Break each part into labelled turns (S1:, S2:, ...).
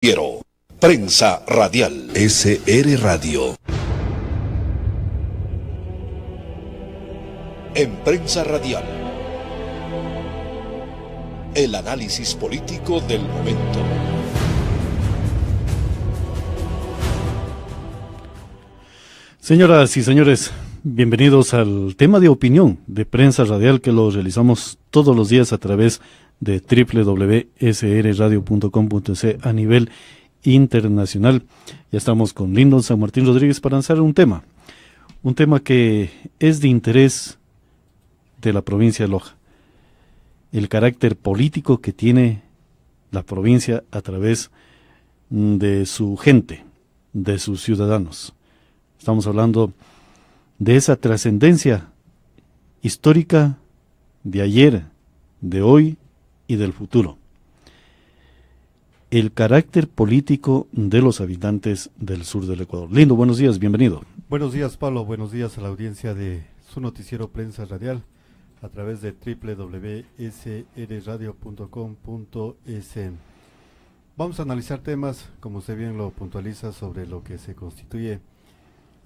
S1: Quiero. Prensa Radial. SR Radio. En Prensa Radial. El análisis político del momento.
S2: Señoras y señores, bienvenidos al tema de opinión de Prensa Radial que lo realizamos todos los días a través de www.srradio.com.es a nivel internacional. Ya estamos con Lyndon San Martín Rodríguez para lanzar un tema que es de interés de la provincia de Loja, el carácter político que tiene la provincia a través de su gente, de sus ciudadanos. Estamos hablando de esa trascendencia histórica de ayer, de hoy y del futuro. El carácter político de los habitantes del sur del Ecuador. Lindo, buenos días, bienvenido.
S3: Buenos días, Pablo, buenos días a la audiencia de su noticiero Prensa Radial a través de www.srradio.com.es. Vamos a analizar temas, como usted bien lo puntualiza, sobre lo que se constituye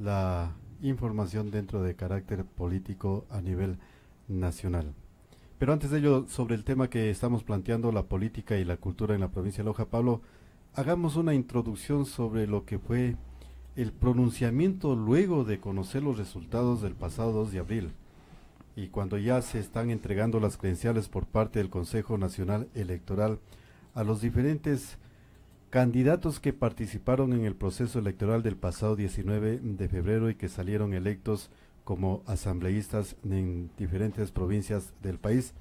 S3: la información dentro de carácter político a nivel nacional. Pero antes de ello, sobre el tema que estamos planteando, la política y la cultura en la provincia de Loja, Pablo, hagamos una introducción sobre lo que fue el pronunciamiento luego de conocer los resultados del pasado 2 de abril y cuando ya se están entregando las credenciales por parte del Consejo Nacional Electoral a los diferentes candidatos que participaron en el proceso electoral del pasado 19 de febrero y que salieron electos como asambleístas en diferentes provincias del país.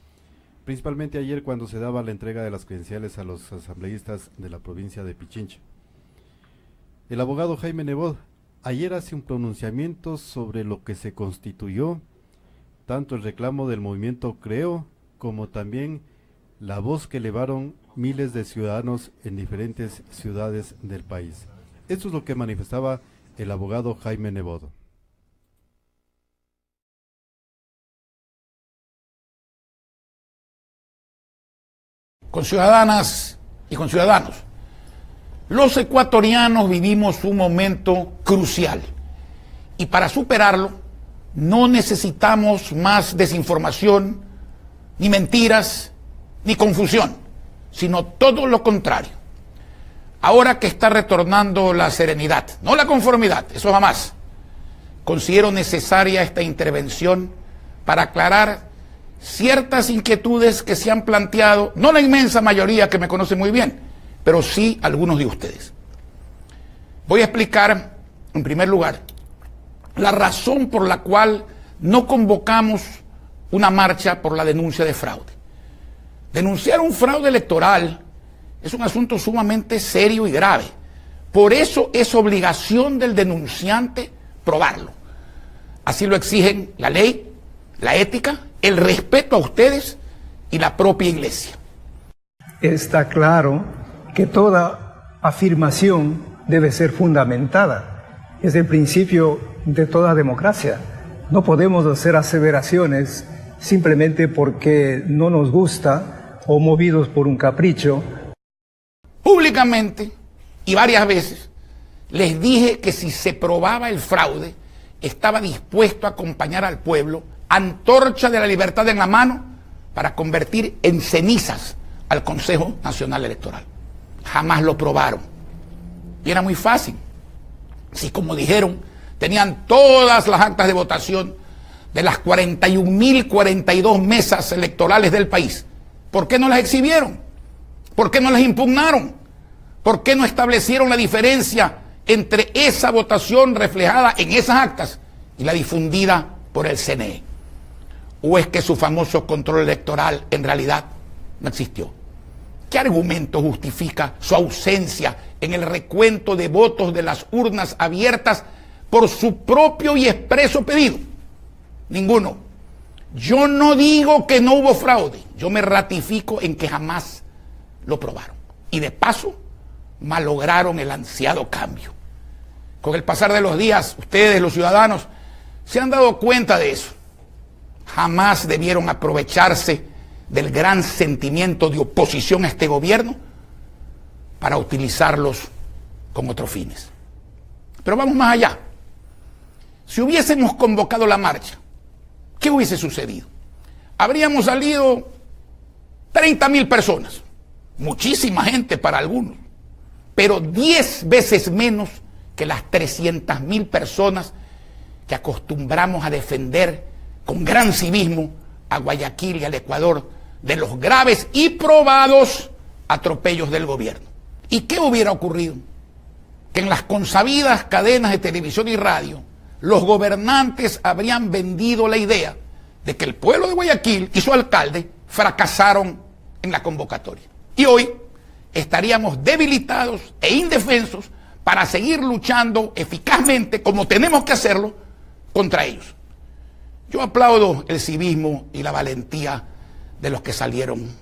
S3: Principalmente ayer cuando se daba la entrega de las credenciales a los asambleístas de la provincia de Pichincha. El abogado Jaime Nebot ayer hace un pronunciamiento sobre lo que se constituyó, tanto el reclamo del movimiento Creo, como también la voz que elevaron miles de ciudadanos en diferentes ciudades del país. Esto es lo que manifestaba el abogado Jaime Nebot.
S4: Con ciudadanas y con ciudadanos, los ecuatorianos vivimos un momento crucial y para superarlo no necesitamos más desinformación, ni mentiras, ni confusión, sino todo lo contrario. Ahora que está retornando la serenidad, no la conformidad, eso jamás, considero necesaria esta intervención para aclarar ciertas inquietudes que se han planteado, no la inmensa mayoría que me conoce muy bien, pero sí algunos de ustedes. Voy a explicar, en primer lugar, la razón por la cual no convocamos una marcha por la denuncia de fraude. Denunciar un fraude electoral es un asunto sumamente serio y grave. Por eso es obligación del denunciante probarlo. Así lo exigen la ley, la ética, el respeto a ustedes y la propia Iglesia.
S5: Está claro que toda afirmación debe ser fundamentada. Es el principio de toda democracia. No podemos hacer aseveraciones simplemente porque no nos gusta o movidos por un capricho.
S4: Públicamente y varias veces les dije que si se probaba el fraude, estaba dispuesto a acompañar al pueblo, antorcha de la libertad en la mano, para convertir en cenizas al Consejo Nacional Electoral. Jamás lo probaron. Y era muy fácil. Si, como dijeron, tenían todas las actas de votación de las 41.042 mesas electorales del país, ¿por qué no las exhibieron? ¿Por qué no las impugnaron? ¿Por qué no establecieron la diferencia entre esa votación reflejada en esas actas y la difundida por el CNE? ¿O es que su famoso control electoral en realidad no existió? ¿Qué argumento justifica su ausencia en el recuento de votos de las urnas abiertas por su propio y expreso pedido? Ninguno. Yo no digo que no hubo fraude, yo me ratifico en que jamás lo probaron. Y de paso, malograron el ansiado cambio. Con el pasar de los días, ustedes, los ciudadanos, se han dado cuenta de eso. Jamás debieron aprovecharse del gran sentimiento de oposición a este gobierno para utilizarlos con otros fines. Pero vamos más allá. Si hubiésemos convocado la marcha, ¿qué hubiese sucedido? Habríamos salido 30.000 personas, muchísima gente para algunos, pero 10 veces menos que las 300.000 personas que acostumbramos a defender con gran civismo a Guayaquil y al Ecuador de los graves y probados atropellos del gobierno. ¿Y qué hubiera ocurrido? Que en las consabidas cadenas de televisión y radio, los gobernantes habrían vendido la idea de que el pueblo de Guayaquil y su alcalde fracasaron en la convocatoria. Y hoy estaríamos debilitados e indefensos para seguir luchando eficazmente, como tenemos que hacerlo, contra ellos. Yo aplaudo el civismo y la valentía de los que salieron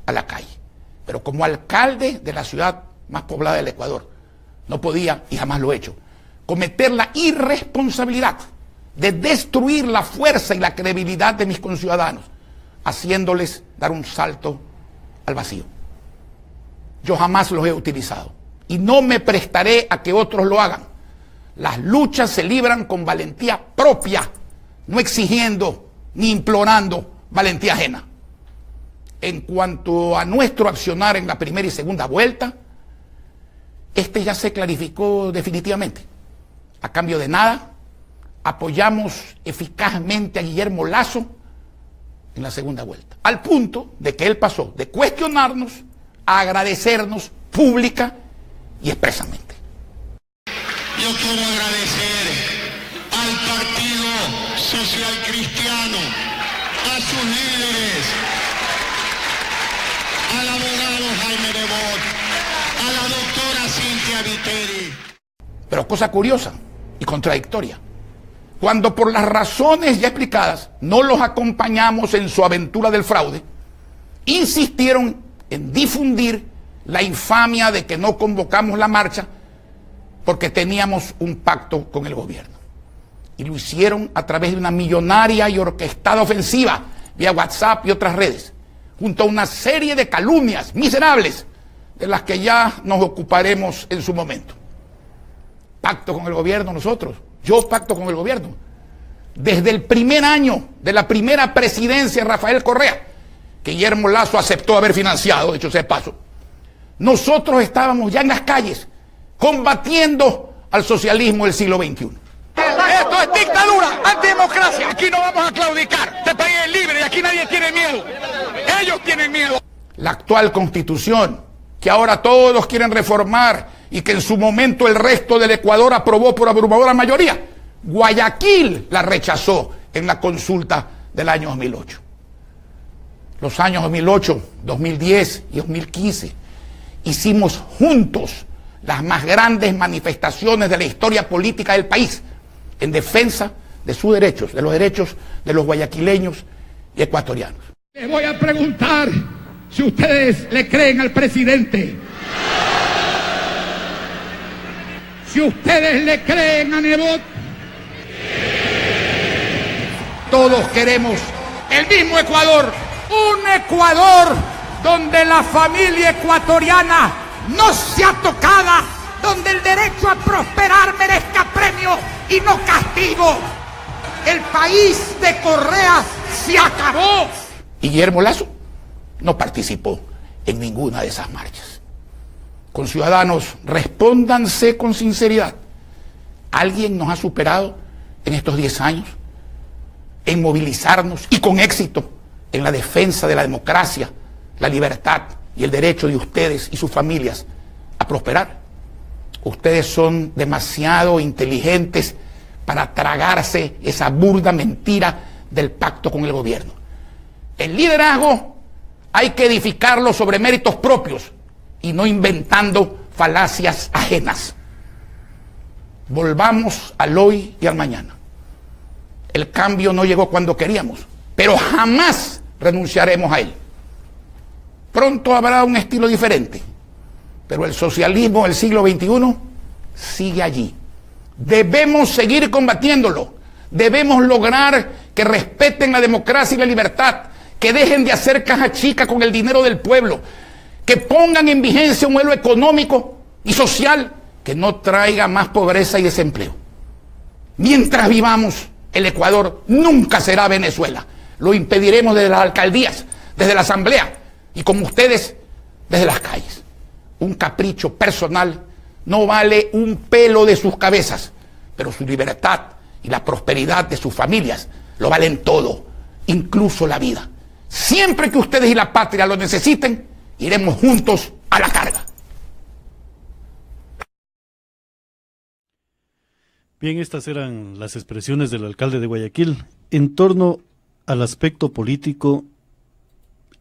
S4: a la calle, pero como alcalde de la ciudad más poblada del Ecuador, no podía, y jamás lo he hecho, cometer la irresponsabilidad de destruir la fuerza y la credibilidad de mis conciudadanos, haciéndoles dar un salto al vacío. Yo jamás los he utilizado y no me prestaré a que otros lo hagan. Las luchas se libran con valentía propia, no exigiendo ni implorando valentía ajena. En cuanto a nuestro accionar en la primera y segunda vuelta, este ya se clarificó definitivamente. A cambio de nada, apoyamos eficazmente a Guillermo Lasso en la segunda vuelta, al punto de que él pasó de cuestionarnos a agradecernos pública y expresamente.
S6: Yo quiero agradecer al Partido Social Cristiano, a sus líderes, al abogado Jaime Nebot, a la doctora Cintia Viteri.
S4: Pero cosa curiosa y contradictoria, cuando por las razones ya explicadas no los acompañamos en su aventura del fraude, insistieron en difundir la infamia de que no convocamos la marcha porque teníamos un pacto con el gobierno. Y lo hicieron a través de una millonaria y orquestada ofensiva vía WhatsApp y otras redes, junto a una serie de calumnias miserables de las que ya nos ocuparemos en su momento. Pacto con el gobierno nosotros, yo pacto con el gobierno. Desde el primer año de la primera presidencia de Rafael Correa, que Guillermo Lasso aceptó haber financiado, dicho sea de paso, nosotros estábamos ya en las calles combatiendo al socialismo del siglo XXI.
S7: Esto es dictadura, antidemocracia. Aquí no vamos a claudicar. Este país es libre y aquí nadie tiene miedo. Ellos tienen miedo.
S4: La actual constitución, que ahora todos quieren reformar y que en su momento el resto del Ecuador aprobó por abrumadora mayoría, Guayaquil la rechazó en la consulta del año 2008. Los años 2008, 2010 y 2015 hicimos juntos las más grandes manifestaciones de la historia política del país en defensa de sus derechos, de los derechos de los guayaquileños y ecuatorianos.
S7: Les voy a preguntar si ustedes le creen al presidente. Si ustedes le creen a Nebot.
S4: Todos queremos el mismo Ecuador, un Ecuador donde la familia ecuatoriana no sea tocada, donde el derecho a prosperar merezca premio y no castigo. El país de Correa se acabó. Y Guillermo Lasso no participó en ninguna de esas marchas. Conciudadanos, respóndanse con sinceridad. ¿Alguien nos ha superado en estos 10 años en movilizarnos y con éxito en la defensa de la democracia, la libertad y el derecho de ustedes y sus familias a prosperar? Ustedes son demasiado inteligentes para tragarse esa burda mentira del pacto con el gobierno. El liderazgo hay que edificarlo sobre méritos propios y no inventando falacias ajenas. Volvamos al hoy y al mañana. El cambio no llegó cuando queríamos, pero jamás renunciaremos a él. Pronto habrá un estilo diferente, pero el socialismo del siglo XXI sigue allí. Debemos seguir combatiéndolo. Debemos lograr que respeten la democracia y la libertad, que dejen de hacer caja chica con el dinero del pueblo, que pongan en vigencia un modelo económico y social que no traiga más pobreza y desempleo. Mientras vivamos, el Ecuador nunca será Venezuela. Lo impediremos desde las alcaldías, desde la asamblea y como ustedes, desde las calles. Un capricho personal no vale un pelo de sus cabezas, pero su libertad y la prosperidad de sus familias lo valen todo, incluso la vida. Siempre que ustedes y la patria lo necesiten, iremos juntos a la carga.
S2: Bien, estas eran las expresiones del alcalde de Guayaquil en torno al aspecto político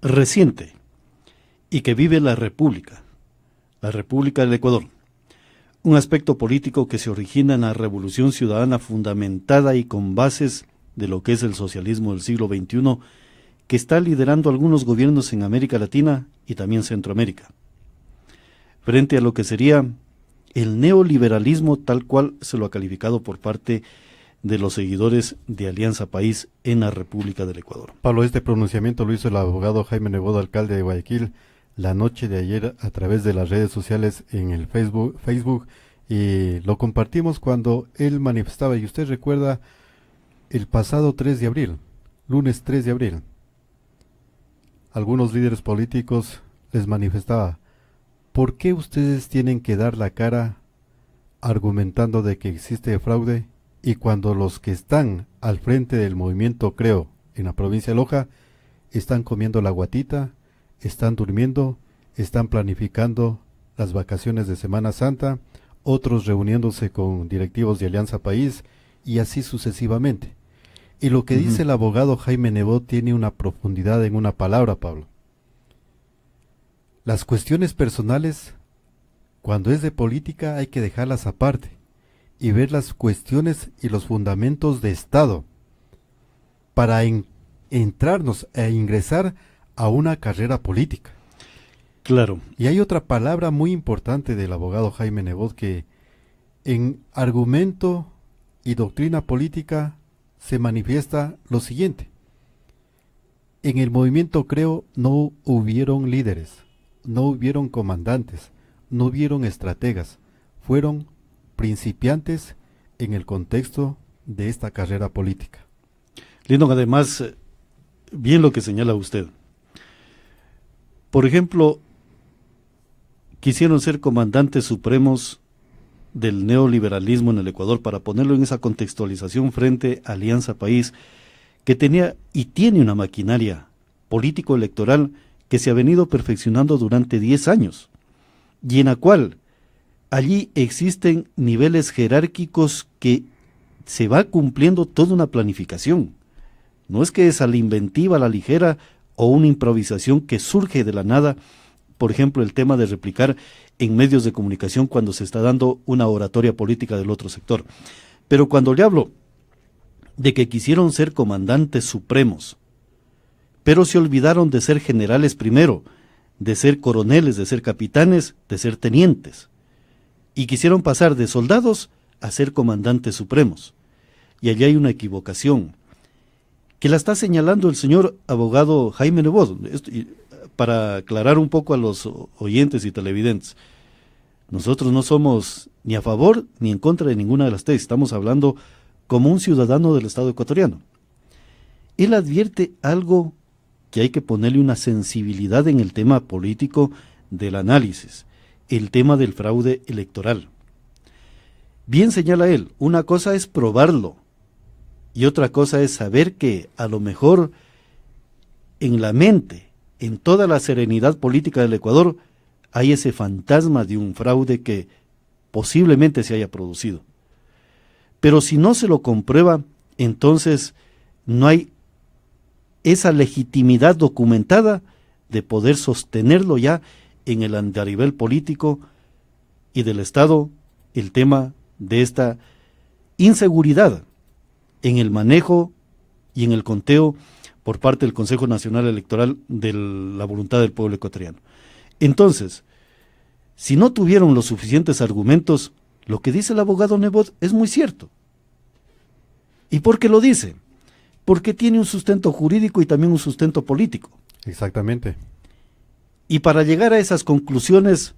S2: reciente y que vive la República del Ecuador. Un aspecto político que se origina en la revolución ciudadana fundamentada y con bases de lo que es el socialismo del siglo XXI, que está liderando algunos gobiernos en América Latina y también Centroamérica, frente a lo que sería el neoliberalismo tal cual se lo ha calificado por parte de los seguidores de Alianza País en la República del Ecuador.
S3: Pablo, este pronunciamiento lo hizo el abogado Jaime Nebot, alcalde de Guayaquil, la noche de ayer a través de las redes sociales en el Facebook, y lo compartimos cuando él manifestaba, y usted recuerda, el pasado 3 de abril, lunes 3 de abril, algunos líderes políticos les manifestaba: ¿por qué ustedes tienen que dar la cara argumentando de que existe fraude y cuando los que están al frente del movimiento Creo en la provincia de Loja están comiendo la guatita, están durmiendo, están planificando las vacaciones de Semana Santa, otros reuniéndose con directivos de Alianza País y así sucesivamente? Y lo que dice el abogado Jaime Nebot tiene una profundidad en una palabra, Pablo. Las cuestiones personales, cuando es de política, hay que dejarlas aparte y ver las cuestiones y los fundamentos de Estado para entrarnos e ingresar a una carrera política.
S2: Claro.
S3: Y hay otra palabra muy importante del abogado Jaime Nebot que en argumento y doctrina política se manifiesta lo siguiente: en el movimiento Creo no hubieron líderes, no hubieron comandantes, no hubieron estrategas, fueron principiantes en el contexto de esta carrera política.
S2: Lindon, además, bien lo que señala usted. Por ejemplo, quisieron ser comandantes supremos del neoliberalismo en el Ecuador, para ponerlo en esa contextualización frente a Alianza País, que tenía y tiene una maquinaria político-electoral que se ha venido perfeccionando durante 10 años, y en la cual allí existen niveles jerárquicos que se va cumpliendo toda una planificación. No es que es a la inventiva, a la ligera, o una improvisación que surge de la nada. Por ejemplo, el tema de replicar en medios de comunicación cuando se está dando una oratoria política del otro sector. Pero cuando le hablo de que quisieron ser comandantes supremos, pero se olvidaron de ser generales primero, de ser coroneles, de ser capitanes, de ser tenientes, y quisieron pasar de soldados a ser comandantes supremos. Y allí hay una equivocación, que la está señalando el señor abogado Jaime Nebot, para aclarar un poco a los oyentes y televidentes. Nosotros no somos ni a favor ni en contra de ninguna de las tesis, estamos hablando como un ciudadano del Estado ecuatoriano. Él advierte algo que hay que ponerle una sensibilidad en el tema político del análisis, el tema del fraude electoral. Bien señala él, una cosa es probarlo y otra cosa es saber que a lo mejor en la mente, en toda la serenidad política del Ecuador, hay ese fantasma de un fraude que posiblemente se haya producido. Pero si no se lo comprueba, entonces no hay esa legitimidad documentada de poder sostenerlo ya en el andarivel político y del Estado, el tema de esta inseguridad en el manejo y en el conteo por parte del Consejo Nacional Electoral de la voluntad del pueblo ecuatoriano. Entonces, si no tuvieron los suficientes argumentos, lo que dice el abogado Nebot es muy cierto. ¿Y por qué lo dice? Porque tiene un sustento jurídico y también un sustento político.
S3: Exactamente.
S2: Y para llegar a esas conclusiones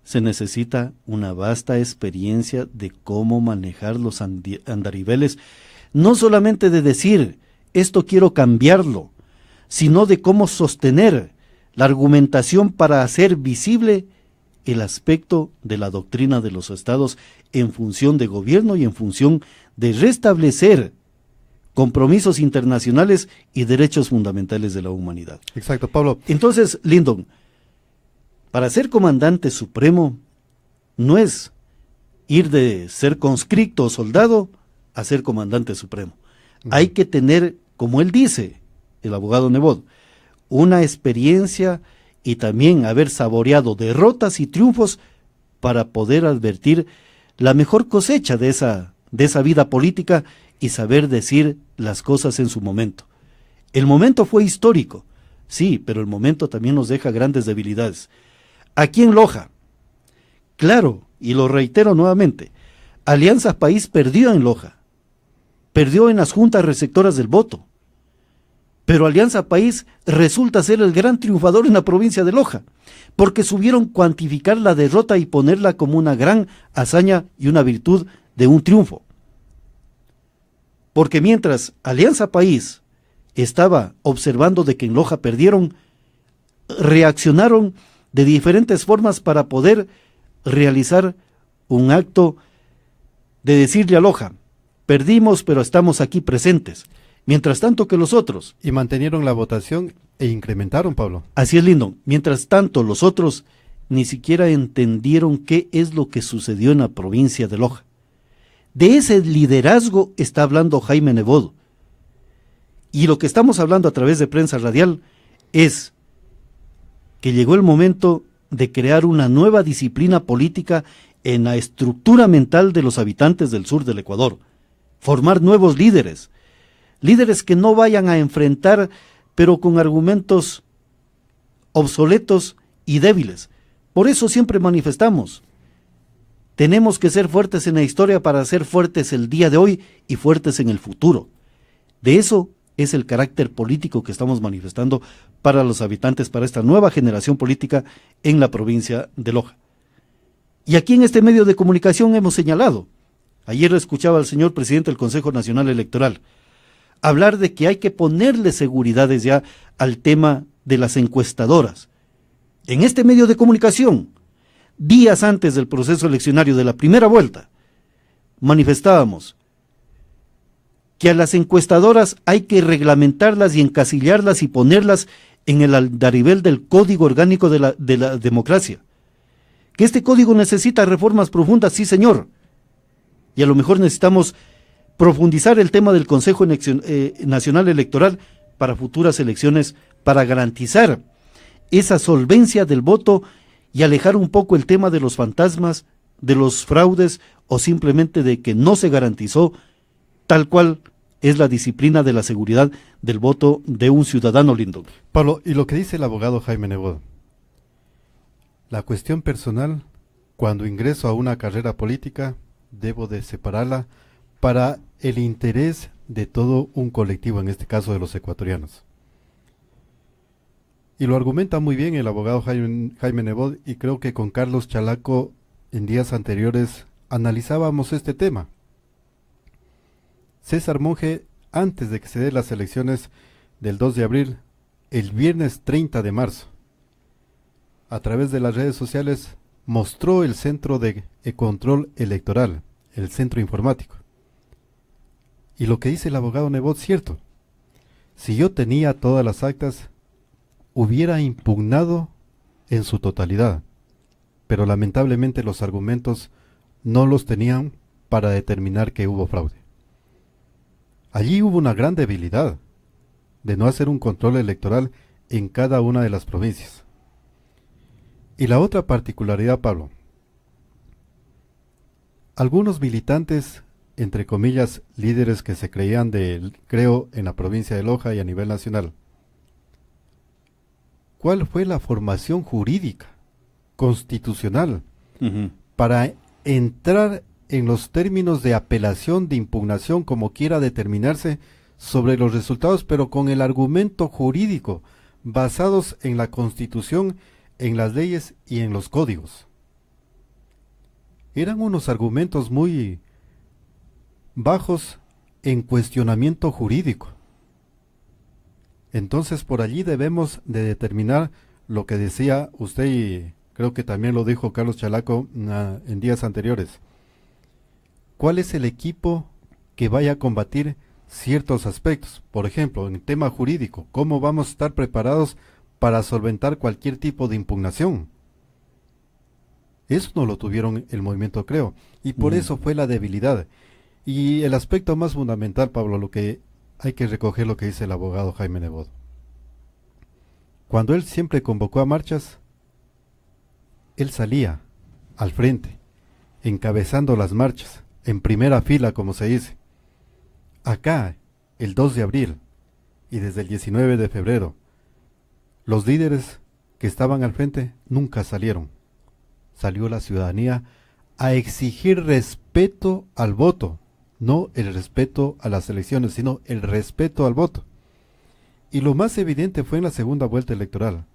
S2: se necesita una vasta experiencia de cómo manejar los andariveles, no solamente de decir, esto quiero cambiarlo, sino de cómo sostener la argumentación para hacer visible el aspecto de la doctrina de los estados en función de gobierno y en función de restablecer compromisos internacionales y derechos fundamentales de la humanidad.
S3: Exacto, Pablo.
S2: Entonces, Lyndon, para ser comandante supremo no es ir de ser conscripto o soldado a ser comandante supremo. Hay que tener, como él dice, el abogado Nebot, una experiencia y también haber saboreado derrotas y triunfos para poder advertir la mejor cosecha de esa vida política y saber decir las cosas en su momento. El momento fue histórico, sí, pero el momento también nos deja grandes debilidades. Aquí en Loja, claro, y lo reitero nuevamente, Alianza País perdió en Loja, perdió en las juntas receptoras del voto, pero Alianza País resulta ser el gran triunfador en la provincia de Loja, porque supieron cuantificar la derrota y ponerla como una gran hazaña y una virtud de un triunfo. Porque mientras Alianza País estaba observando de que en Loja perdieron, reaccionaron de diferentes formas para poder realizar un acto de decirle a Loja, perdimos pero estamos aquí presentes, mientras tanto que los otros.
S3: Y mantenieron la votación e incrementaron, Pablo.
S2: Así es, Lindo, mientras tanto los otros ni siquiera entendieron qué es lo que sucedió en la provincia de Loja. De ese liderazgo está hablando Jaime Nebot. Y lo que estamos hablando a través de Prensa Radial es que llegó el momento de crear una nueva disciplina política en la estructura mental de los habitantes del sur del Ecuador, formar nuevos líderes que no vayan a enfrentar, pero con argumentos obsoletos y débiles. Por eso siempre manifestamos, tenemos que ser fuertes en la historia para ser fuertes el día de hoy y fuertes en el futuro. De eso es el carácter político que estamos manifestando para los habitantes, para esta nueva generación política en la provincia de Loja. Y aquí en este medio de comunicación hemos señalado, ayer escuchaba al señor presidente del Consejo Nacional Electoral, hablar de que hay que ponerle seguridades ya al tema de las encuestadoras. En este medio de comunicación, días antes del proceso eleccionario de la primera vuelta, manifestábamos que a las encuestadoras hay que reglamentarlas y encasillarlas y ponerlas en el andarivel del Código Orgánico de la Democracia. Que este código necesita reformas profundas, sí señor, y a lo mejor necesitamos profundizar el tema del Consejo Nacional Electoral para futuras elecciones, para garantizar esa solvencia del voto y alejar un poco el tema de los fantasmas, de los fraudes o simplemente de que no se garantizó tal cual es la disciplina de la seguridad del voto de un ciudadano, Lindo.
S3: Pablo, y lo que dice el abogado Jaime Nebot, la cuestión personal, cuando ingreso a una carrera política, debo de separarla para el interés de todo un colectivo, en este caso de los ecuatorianos. Y lo argumenta muy bien el abogado Jaime Nebot, y creo que con Carlos Chalaco en días anteriores analizábamos este tema. César Monge, antes de que se den las elecciones del 2 de abril, el viernes 30 de marzo, a través de las redes sociales, mostró el centro de control electoral, el centro informático. Y lo que dice el abogado Nebot es cierto. Si yo tenía todas las actas, hubiera impugnado en su totalidad, pero lamentablemente los argumentos no los tenían para determinar que hubo fraude. Allí hubo una gran debilidad de no hacer un control electoral en cada una de las provincias. Y la otra particularidad, Pablo, algunos militantes, entre comillas, líderes que se creían creo en la provincia de Loja y a nivel nacional, ¿cuál fue la formación jurídica, constitucional, para entrar en los términos de apelación, de impugnación, como quiera determinarse, sobre los resultados, pero con el argumento jurídico, basados en la Constitución, en las leyes y en los códigos. Eran unos argumentos muy bajos en cuestionamiento jurídico. Entonces por allí debemos de determinar lo que decía usted, y creo que también lo dijo Carlos Chalaco en días anteriores. ¿Cuál es el equipo que vaya a combatir ciertos aspectos? Por ejemplo, en el tema jurídico, ¿cómo vamos a estar preparados para solventar cualquier tipo de impugnación? Eso no lo tuvieron el movimiento Creo, y por eso fue la debilidad. Y el aspecto más fundamental, Pablo, lo que hay que recoger lo que dice el abogado Jaime Nebot. Cuando él siempre convocó a marchas, él salía al frente, encabezando las marchas, en primera fila, como se dice. Acá, el 2 de abril y desde el 19 de febrero, los líderes que estaban al frente nunca salieron. Salió la ciudadanía a exigir respeto al voto, no el respeto a las elecciones, sino el respeto al voto. Y lo más evidente fue en la segunda vuelta electoral.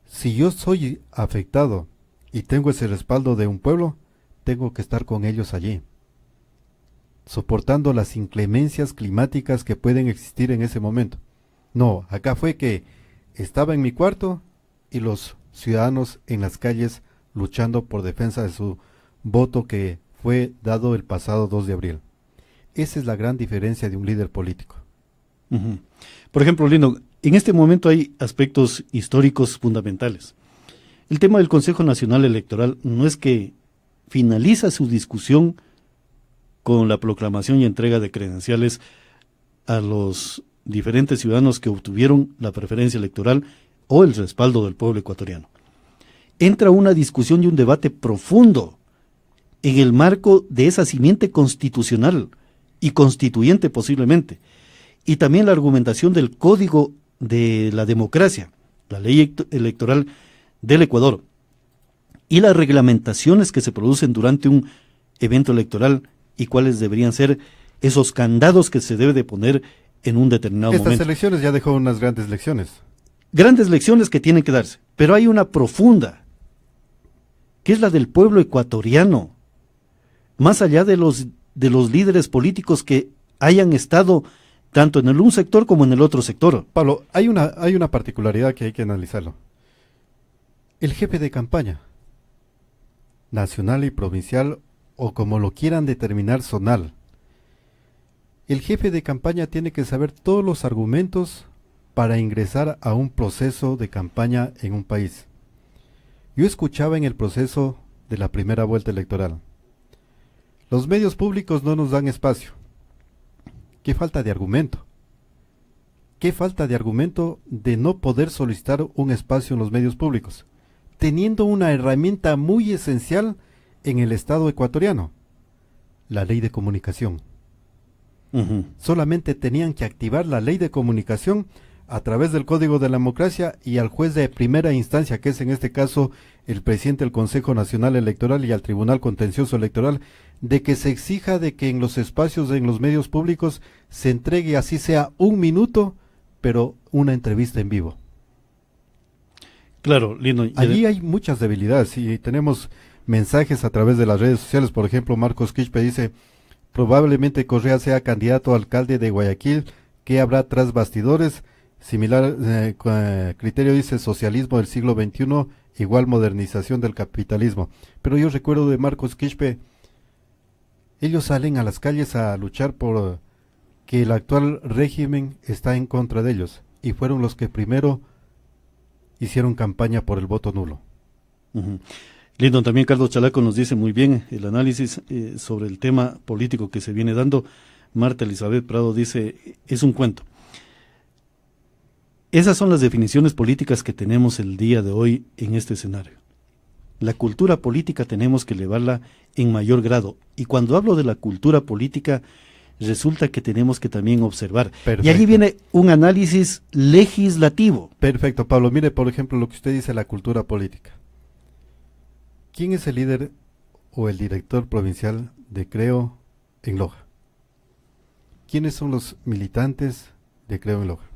S3: Si yo soy afectado y tengo ese respaldo de un pueblo, tengo que estar con ellos allí, soportando las inclemencias climáticas que pueden existir en ese momento. No, acá fue que estaba en mi cuarto y los ciudadanos en las calles luchando por defensa de su voto que fue dado el pasado 2 de abril. Esa es la gran diferencia de un líder político.
S2: Por ejemplo, Lino, en este momento hay aspectos históricos fundamentales. El tema del Consejo Nacional Electoral no es que finaliza su discusión con la proclamación y entrega de credenciales a los diferentes ciudadanos que obtuvieron la preferencia electoral o el respaldo del pueblo ecuatoriano. Entra una discusión y un debate profundo en el marco de esa simiente constitucional y constituyente posiblemente, y también la argumentación del Código de la Democracia, la ley electoral del Ecuador, y las reglamentaciones que se producen durante un evento electoral y cuáles deberían ser esos candados que se debe de poner en un determinado momento.
S3: Estas elecciones ya dejó unas grandes lecciones.
S2: Grandes lecciones que tienen que darse, pero hay una profunda, que es la del pueblo ecuatoriano, más allá de los líderes políticos que hayan estado tanto en el un sector como en el otro sector.
S3: Pablo, hay una particularidad que hay que analizarlo. El jefe de campaña, nacional y provincial, o como lo quieran determinar, zonal, el jefe de campaña tiene que saber todos los argumentos para ingresar a un proceso de campaña en un país. Yo escuchaba en el proceso de la primera vuelta electoral: los medios públicos no nos dan espacio. ¿Qué falta de argumento? ¿Qué falta de argumento de no poder solicitar un espacio en los medios públicos, teniendo una herramienta muy esencial en el Estado ecuatoriano, la ley de comunicación? Solamente tenían que activar la ley de comunicación a través del Código de la Democracia y al juez de primera instancia, que es en este caso el presidente del Consejo Nacional Electoral, y al Tribunal Contencioso Electoral, de que se exija de que en los espacios, en los medios públicos, se entregue, así sea 1 minuto, pero una entrevista en vivo.
S2: Claro, Lino.
S3: Allí hay muchas debilidades y tenemos mensajes a través de las redes sociales. Por ejemplo, Marcos Quispe dice: probablemente Correa sea candidato a alcalde de Guayaquil. ¿Qué habrá tras bastidores? Similar criterio dice: socialismo del siglo XXI igual modernización del capitalismo. Pero yo recuerdo de Marcos Quispe, ellos salen a las calles a luchar por que el actual régimen está en contra de ellos, y fueron los que primero hicieron campaña por el voto nulo.
S2: Lindo, también Carlos Chalaco nos dice muy bien el análisis sobre el tema político que se viene dando. Marta Elizabeth Prado dice: es un cuento. Esas son las definiciones políticas que tenemos el día de hoy en este escenario. La cultura política tenemos que elevarla en mayor grado. Y cuando hablo de la cultura política, resulta que tenemos que también observar.
S3: Perfecto.
S2: Y allí viene un análisis legislativo.
S3: Perfecto, Pablo. Mire, por ejemplo, lo que usted dice, la cultura política. ¿Quién es el líder o el director provincial de Creo en Loja? ¿Quiénes son los militantes de Creo en Loja?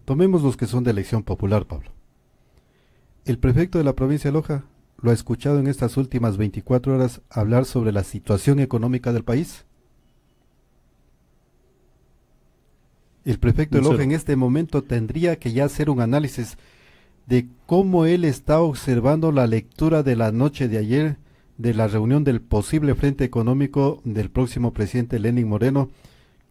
S3: Tomemos los que son de elección popular, Pablo. El prefecto de la provincia de Loja lo ha escuchado en estas últimas 24 horas hablar sobre la situación económica del país. El prefecto de Loja en este momento tendría que ya hacer un análisis de cómo él está observando la lectura de la noche de ayer de la reunión del posible frente económico del próximo presidente Lenín Moreno,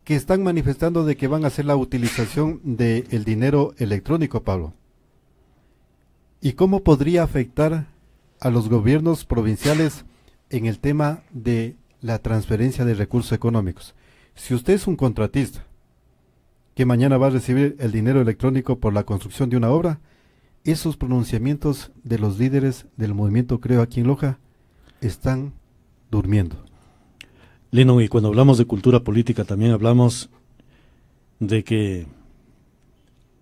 S3: que están manifestando de que van a hacer la utilización del dinero electrónico, Pablo. ¿Y cómo podría afectar a los gobiernos provinciales en el tema de la transferencia de recursos económicos? Si usted es un contratista que mañana va a recibir el dinero electrónico por la construcción de una obra, esos pronunciamientos de los líderes del movimiento Creo aquí en Loja están durmiendo.
S2: Lino, y cuando hablamos de cultura política también hablamos de que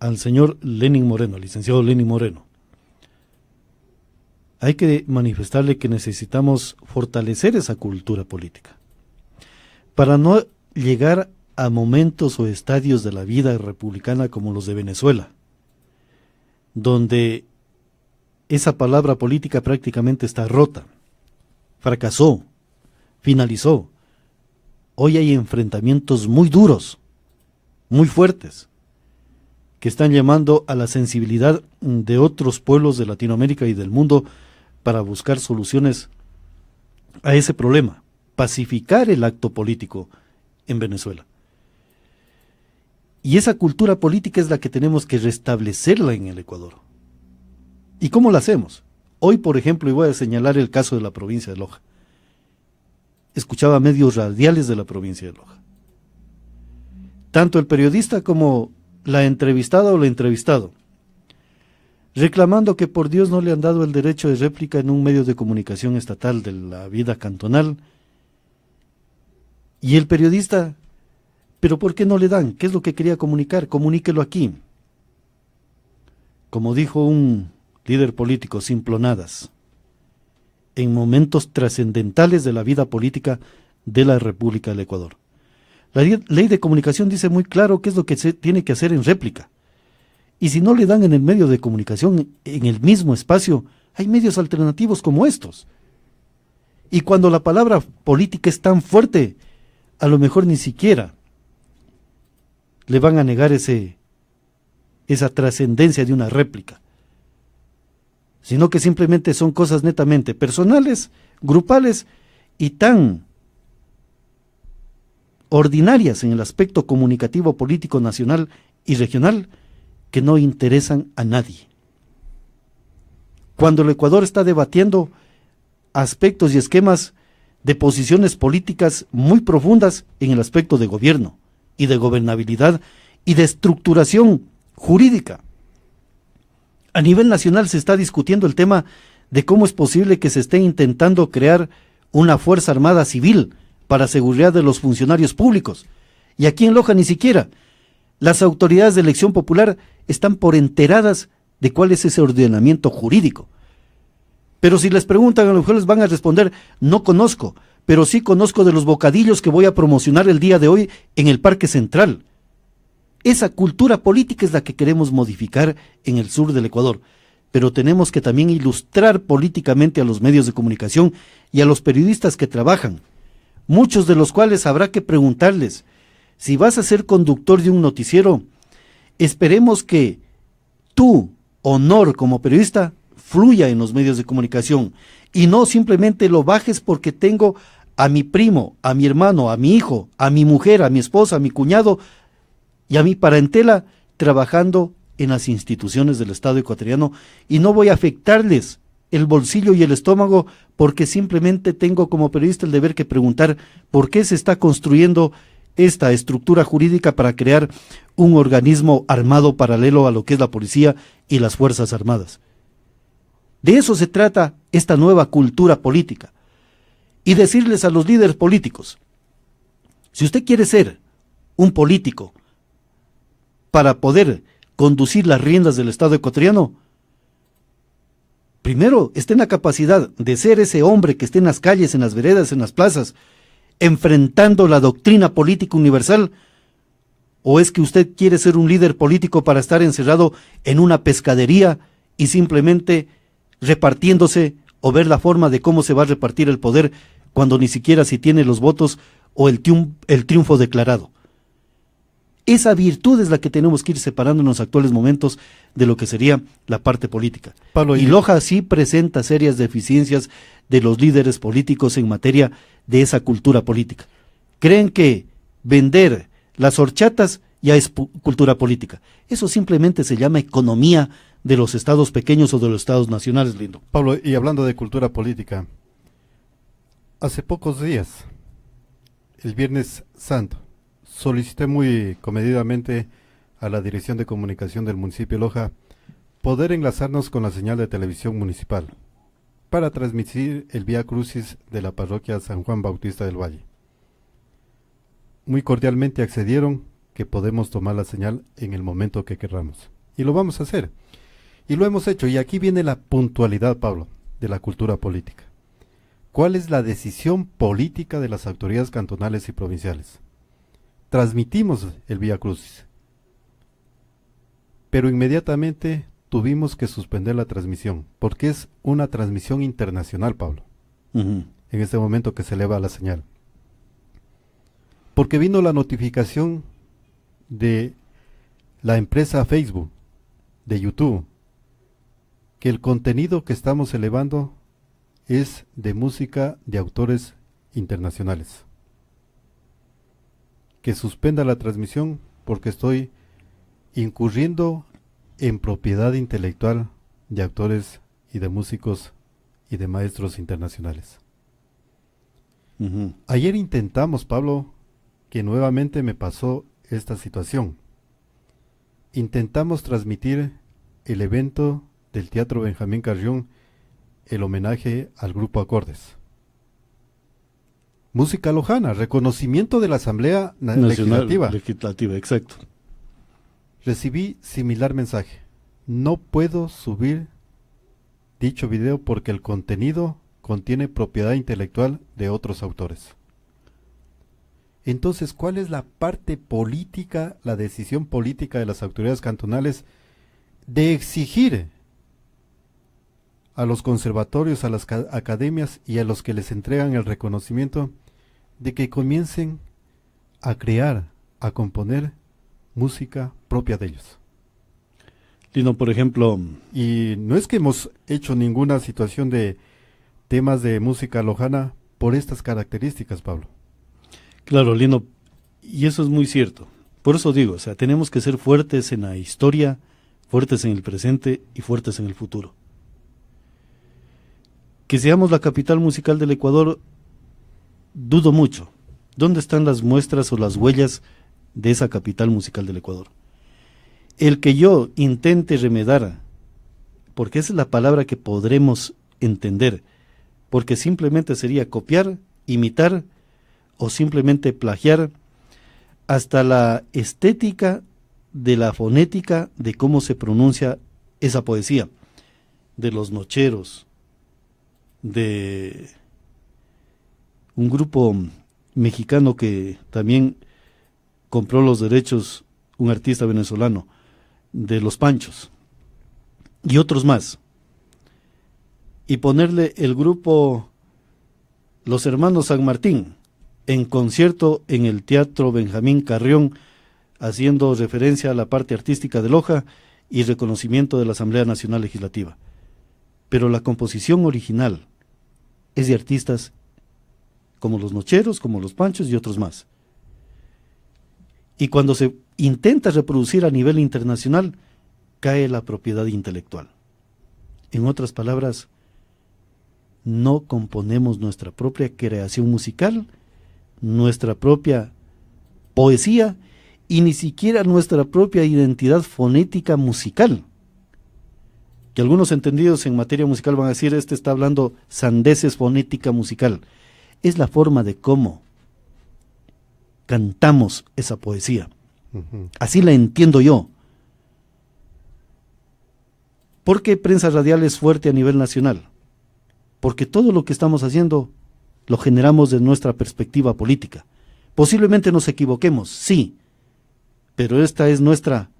S2: al señor Lenín Moreno, al licenciado Lenín Moreno, hay que manifestarle que necesitamos fortalecer esa cultura política para no llegar a momentos o estadios de la vida republicana como los de Venezuela, donde esa palabra política prácticamente está rota, fracasó, finalizó. Hoy hay enfrentamientos muy duros, muy fuertes, que están llamando a la sensibilidad de otros pueblos de Latinoamérica y del mundo para buscar soluciones a ese problema, pacificar el acto político en Venezuela. Y esa cultura política es la que tenemos que restablecerla en el Ecuador. ¿Y cómo la hacemos? Hoy, por ejemplo, y voy a señalar el caso de la provincia de Loja. Escuchaba medios radiales de la provincia de Loja. Tanto el periodista como la entrevistada o el entrevistado, reclamando que por Dios no le han dado el derecho de réplica en un medio de comunicación estatal de la vida cantonal. Y el periodista, ¿pero por qué no le dan? ¿Qué es lo que quería comunicar? Comuníquelo aquí. Como dijo un líder político, simplonadas, en momentos trascendentales de la vida política de la República del Ecuador. La ley de comunicación dice muy claro qué es lo que se tiene que hacer en réplica. Y si no le dan en el medio de comunicación, en el mismo espacio, hay medios alternativos como estos. Y cuando la palabra política es tan fuerte, a lo mejor ni siquiera le van a negar esa trascendencia de una réplica, sino que simplemente son cosas netamente personales, grupales y tan ordinarias en el aspecto comunicativo político nacional y regional que no interesan a nadie. Cuando el Ecuador está debatiendo aspectos y esquemas de posiciones políticas muy profundas en el aspecto de gobierno y de gobernabilidad y de estructuración jurídica. A nivel nacional se está discutiendo el tema de cómo es posible que se esté intentando crear una fuerza armada civil para seguridad de los funcionarios públicos. Y aquí en Loja ni siquiera. Las autoridades de elección popular están por enteradas de cuál es ese ordenamiento jurídico. Pero si les preguntan, a lo mejor les van a responder, no conozco, pero sí conozco de los bocadillos que voy a promocionar el día de hoy en el Parque Central. Esa cultura política es la que queremos modificar en el sur del Ecuador, pero tenemos que también ilustrar políticamente a los medios de comunicación y a los periodistas que trabajan, muchos de los cuales habrá que preguntarles, si vas a ser conductor de un noticiero, esperemos que tu honor como periodista fluya en los medios de comunicación y no simplemente lo bajes porque tengo a mi primo, a mi hermano, a mi hijo, a mi mujer, a mi esposa, a mi cuñado y a mi parentela trabajando en las instituciones del Estado ecuatoriano y no voy a afectarles el bolsillo y el estómago porque simplemente tengo como periodista el deber que preguntar por qué se está construyendo esta estructura jurídica para crear un organismo armado paralelo a lo que es la policía y las Fuerzas Armadas. De eso se trata esta nueva cultura política. Y decirles a los líderes políticos, si usted quiere ser un político para poder conducir las riendas del Estado ecuatoriano, primero esté en la capacidad de ser ese hombre que esté en las calles, en las veredas, en las plazas, enfrentando la doctrina política universal, o es que usted quiere ser un líder político para estar encerrado en una pescadería y simplemente repartiéndose o ver la forma de cómo se va a repartir el poder cuando ni siquiera se tiene los votos o el triunfo declarado. Esa virtud es la que tenemos que ir separando en los actuales momentos de lo que sería la parte política.
S3: Pablo,
S2: y Loja sí presenta serias deficiencias de los líderes políticos en materia de esa cultura política. Creen que vender las horchatas ya es cultura política. Eso simplemente se llama economía de los estados pequeños o de los estados nacionales, Lindo.
S3: Pablo, y hablando de cultura política, hace pocos días, el Viernes Santo, solicité muy comedidamente a la Dirección de Comunicación del municipio de Loja poder enlazarnos con la señal de televisión municipal para transmitir el Vía Crucis de la parroquia San Juan Bautista del Valle. Muy cordialmente accedieron que podemos tomar la señal en el momento que querramos. Y lo vamos a hacer. Y lo hemos hecho. Y aquí viene la puntualidad, Pablo, de la cultura política. ¿Cuál es la decisión política de las autoridades cantonales y provinciales? Transmitimos el Vía Crucis, pero inmediatamente tuvimos que suspender la transmisión, porque es una transmisión internacional, Pablo, en este momento que se eleva la señal. Porque vino la notificación de la empresa Facebook, de YouTube, que el contenido que estamos elevando es de música de autores internacionales. Que suspenda la transmisión porque estoy incurriendo en propiedad intelectual de autores y de músicos y de maestros internacionales. Ayer intentamos, Pablo, que nuevamente me pasó esta situación. Intentamos transmitir el evento del Teatro Benjamín Carrión, el homenaje al grupo Acordes. Música lojana, reconocimiento de la Asamblea Legislativa.
S2: Legislativa, exacto.
S3: Recibí similar mensaje. No puedo subir dicho video porque el contenido contiene propiedad intelectual de otros autores. Entonces, ¿cuál es la parte política, la decisión política de las autoridades cantonales de exigir a los conservatorios, a las academias y a los que les entregan el reconocimiento de que comiencen a crear, a componer música propia de ellos?
S2: Lino, por ejemplo...
S3: Y no es que hemos hecho ninguna situación de temas de música lojana por estas características, Pablo.
S2: Claro, Lino, y eso es muy cierto. Por eso digo, o sea, tenemos que ser fuertes en la historia, fuertes en el presente y fuertes en el futuro. Que seamos la capital musical del Ecuador, dudo mucho. ¿Dónde están las muestras o las huellas de esa capital musical del Ecuador? El que yo intente remedar, porque esa es la palabra que podremos entender, porque simplemente sería copiar, imitar o simplemente plagiar hasta la estética de la fonética de cómo se pronuncia esa poesía, de los nocheros, de un grupo mexicano que también compró los derechos, un artista venezolano, de Los Panchos y otros más, y ponerle el grupo Los Hermanos San Martín en concierto en el Teatro Benjamín Carrión, haciendo referencia a la parte artística de Loja y reconocimiento de la Asamblea Nacional Legislativa. Pero la composición original es de artistas como Los Nocheros, como Los Panchos y otros más. Y cuando se intenta reproducir a nivel internacional, cae la propiedad intelectual. En otras palabras, no componemos nuestra propia creación musical, nuestra propia poesía y ni siquiera nuestra propia identidad fonética musical. Que algunos entendidos en materia musical van a decir, este está hablando sandeces fonética musical. Es la forma de cómo cantamos esa poesía. Así la entiendo yo. ¿Por qué Prensa Radial es fuerte a nivel nacional? Porque todo lo que estamos haciendo lo generamos desde nuestra perspectiva política. Posiblemente nos equivoquemos, sí, pero esta es nuestra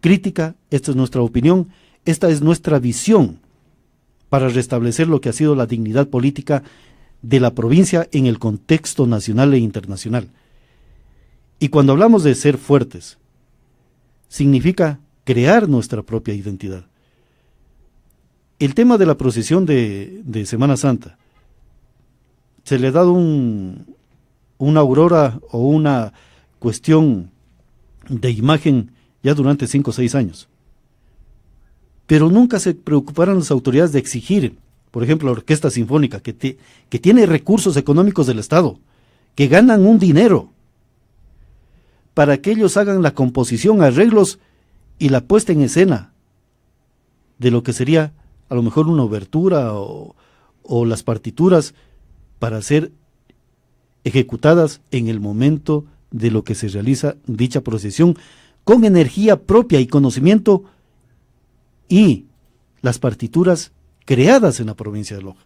S2: crítica, esta es nuestra opinión, esta es nuestra visión para restablecer lo que ha sido la dignidad política de la provincia en el contexto nacional e internacional. Y cuando hablamos de ser fuertes, significa crear nuestra propia identidad. El tema de la procesión de Semana Santa, se le ha dado una aurora o una cuestión de imagen ya durante 5 o 6 años. Pero nunca se preocuparon las autoridades de exigir, por ejemplo, la Orquesta Sinfónica, que tiene recursos económicos del Estado, que ganan un dinero, para que ellos hagan la composición, arreglos y la puesta en escena de lo que sería a lo mejor una obertura o las partituras para ser ejecutadas en el momento de lo que se realiza dicha procesión, con energía propia y conocimiento, y las partituras creadas en la provincia de Loja.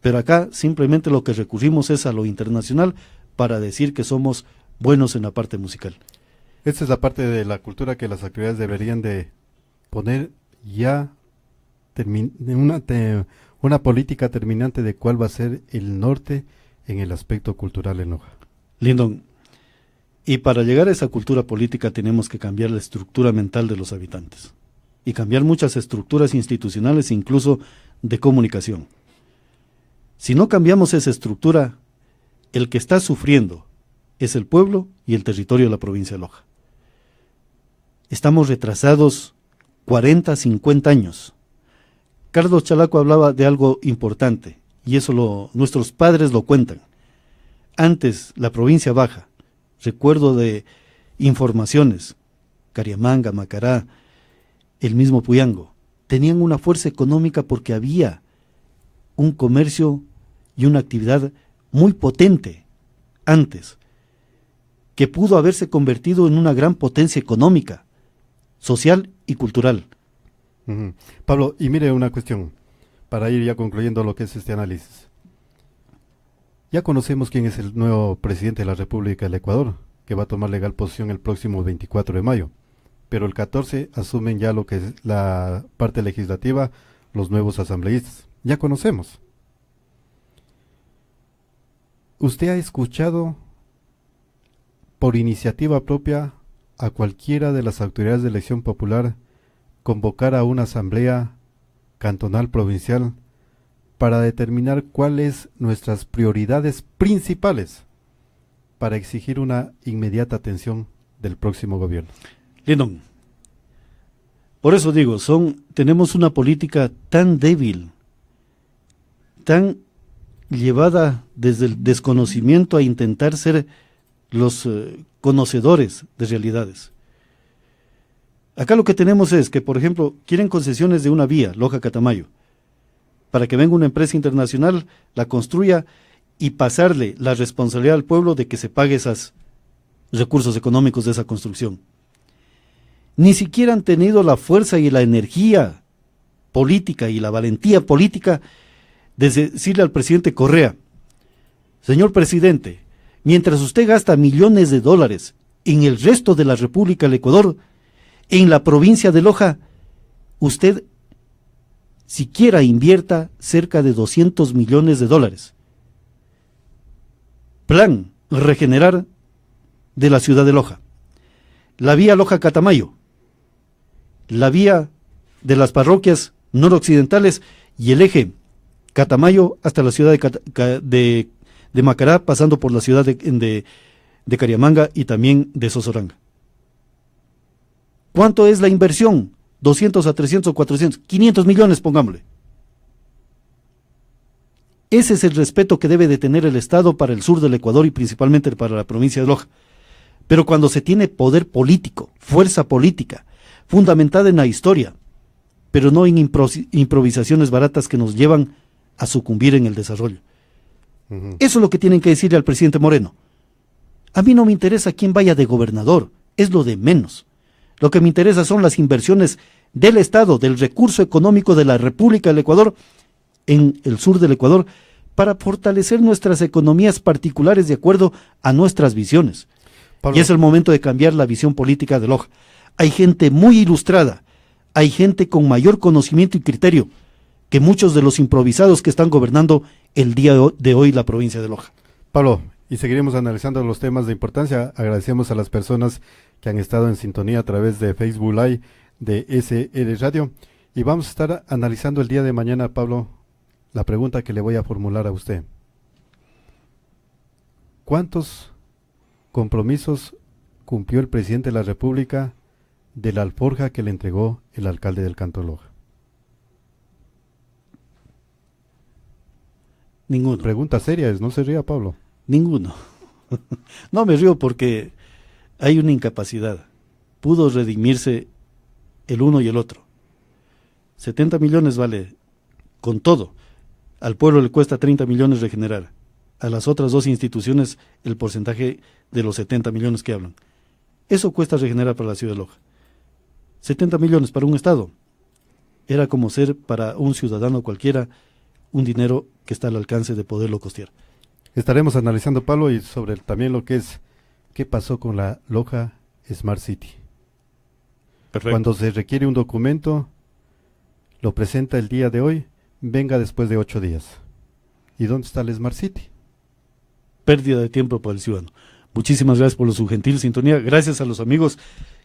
S2: Pero acá simplemente lo que recurrimos es a lo internacional para decir que somos buenos en la parte musical.
S3: Esta es la parte de la cultura que las autoridades deberían de poner ya una política terminante de cuál va a ser el norte en el aspecto cultural en Loja.
S2: Lindon, y para llegar a esa cultura política tenemos que cambiar la estructura mental de los habitantes y cambiar muchas estructuras institucionales, incluso de comunicación. Si no cambiamos esa estructura, el que está sufriendo es el pueblo y el territorio de la provincia de Loja. Estamos retrasados 40, 50 años. Carlos Chalaco hablaba de algo importante, y eso nuestros padres lo cuentan. Antes, la provincia baja, recuerdo de informaciones, Cariamanga, Macará, el mismo Puyango, tenían una fuerza económica porque había un comercio y una actividad muy potente antes, que pudo haberse convertido en una gran potencia económica, social y cultural.
S3: Pablo, y mire una cuestión, para ir ya concluyendo lo que es este análisis. Ya conocemos quién es el nuevo presidente de la República del Ecuador, que va a tomar legal posesión el próximo 24 de mayo. Pero el 14 asumen ya lo que es la parte legislativa, los nuevos asambleístas. Ya conocemos. ¿Usted ha escuchado por iniciativa propia a cualquiera de las autoridades de elección popular convocar a una asamblea cantonal provincial para determinar cuáles nuestras prioridades principales para exigir una inmediata atención del próximo gobierno?
S2: Lindon, por eso digo, tenemos una política tan débil, tan llevada desde el desconocimiento a intentar ser los conocedores de realidades. Acá lo que tenemos es que, por ejemplo, quieren concesiones de una vía, Loja-Catamayo, para que venga una empresa internacional, la construya y pasarle la responsabilidad al pueblo de que se pague esos recursos económicos de esa construcción. Ni siquiera han tenido la fuerza y la energía política y la valentía política de decirle al presidente Correa: señor presidente, mientras usted gasta millones de dólares en el resto de la República del Ecuador, en la provincia de Loja, usted siquiera invierta cerca de 200 millones de dólares. Plan regenerar de la ciudad de Loja. La vía Loja-Catamayo, la vía de las parroquias noroccidentales y el eje Catamayo hasta la ciudad de Macará, pasando por la ciudad de Cariamanga y también de Sozoranga. ¿Cuánto es la inversión? 200 a 300 o 400, 500 millones, pongámosle. Ese es el respeto que debe de tener el Estado para el sur del Ecuador y principalmente para la provincia de Loja. Pero cuando se tiene poder político, fuerza política, fundamentada en la historia, pero no en improvisaciones baratas que nos llevan a sucumbir en el desarrollo. Eso es lo que tienen que decirle al presidente Moreno. A mí no me interesa quién vaya de gobernador, es lo de menos. Lo que me interesa son las inversiones del Estado, del recurso económico de la República del Ecuador en el sur del Ecuador, para fortalecer nuestras economías particulares de acuerdo a nuestras visiones. Pablo. Y es el momento de cambiar la visión política de Loja. Hay gente muy ilustrada, hay gente con mayor conocimiento y criterio que muchos de los improvisados que están gobernando el día de hoy la provincia de Loja.
S3: Pablo, y seguiremos analizando los temas de importancia. Agradecemos a las personas que han estado en sintonía a través de Facebook Live de SR Radio. Y vamos a estar analizando el día de mañana, Pablo, la pregunta que le voy a formular a usted. ¿Cuántos compromisos cumplió el presidente de la República de la alforja que le entregó el alcalde del Cantón Loja?
S2: Ninguno.
S3: Pregunta seria es, no se ría, Pablo.
S2: Ninguno. No me río porque hay una incapacidad. Pudo redimirse el uno y el otro. 70 millones vale con todo. Al pueblo le cuesta 30 millones regenerar. A las otras dos instituciones el porcentaje de los 70 millones que hablan. Eso cuesta regenerar para la ciudad de Loja. 70 millones para un estado. Era como ser para un ciudadano cualquiera un dinero que está al alcance de poderlo costear.
S3: Estaremos analizando, Pablo, y sobre también lo que es qué pasó con la Loja Smart City.
S2: Perfecto.
S3: Cuando se requiere un documento, lo presenta el día de hoy, venga después de 8 días. ¿Y dónde está la Smart City?
S2: Pérdida de tiempo para el ciudadano. Muchísimas gracias por su gentil sintonía. Gracias a los amigos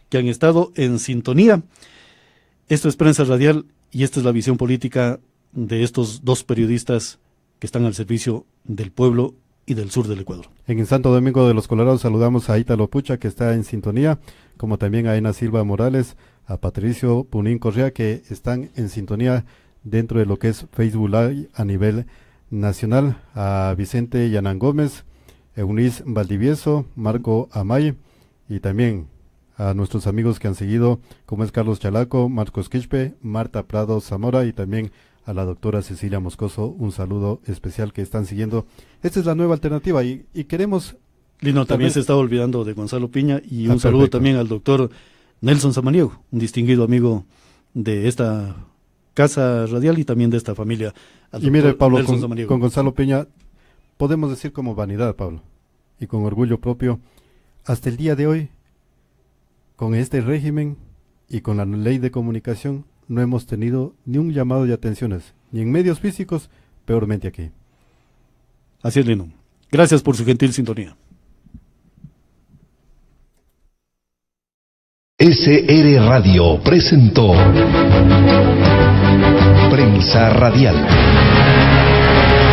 S2: que han estado en sintonía. Esto es Prensa Radial y esta es la visión política de estos dos periodistas que están al servicio del pueblo y del sur del Ecuador.
S3: En el Santo Domingo de los Colorados saludamos a Ítalo Pucha, que está en sintonía, como también a Ena Silva Morales, a Patricio Punín Correa, que están en sintonía dentro de lo que es Facebook Live a nivel nacional, a Vicente Yanán Gómez, Eunice Valdivieso, Marco Amay, y también a nuestros amigos que han seguido, como es Carlos Chalaco, Marcos Quispe, Marta Prado Zamora y también a la doctora Cecilia Moscoso, un saludo especial que están siguiendo. Esta es la nueva alternativa y queremos...
S2: Lino, también se estaba olvidando de Gonzalo Piña y un saludo
S3: perfecto.
S2: también al doctor Nelson Samaniego, un distinguido amigo de esta casa radial y también de esta familia.
S3: Y mire, Pablo,
S2: con
S3: con Gonzalo Peña, podemos decir como vanidad, Pablo, y con orgullo propio, hasta el día de hoy, con este régimen y con la ley de comunicación, no hemos tenido ni un llamado de atenciones, ni en medios físicos, peormente aquí.
S2: Así es, Lino. Gracias por su gentil sintonía.
S1: SR Radio presentó Prensa Radial.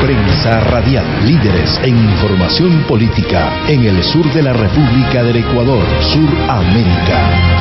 S1: Prensa Radial, líderes en información política en el sur de la República del Ecuador, Suramérica.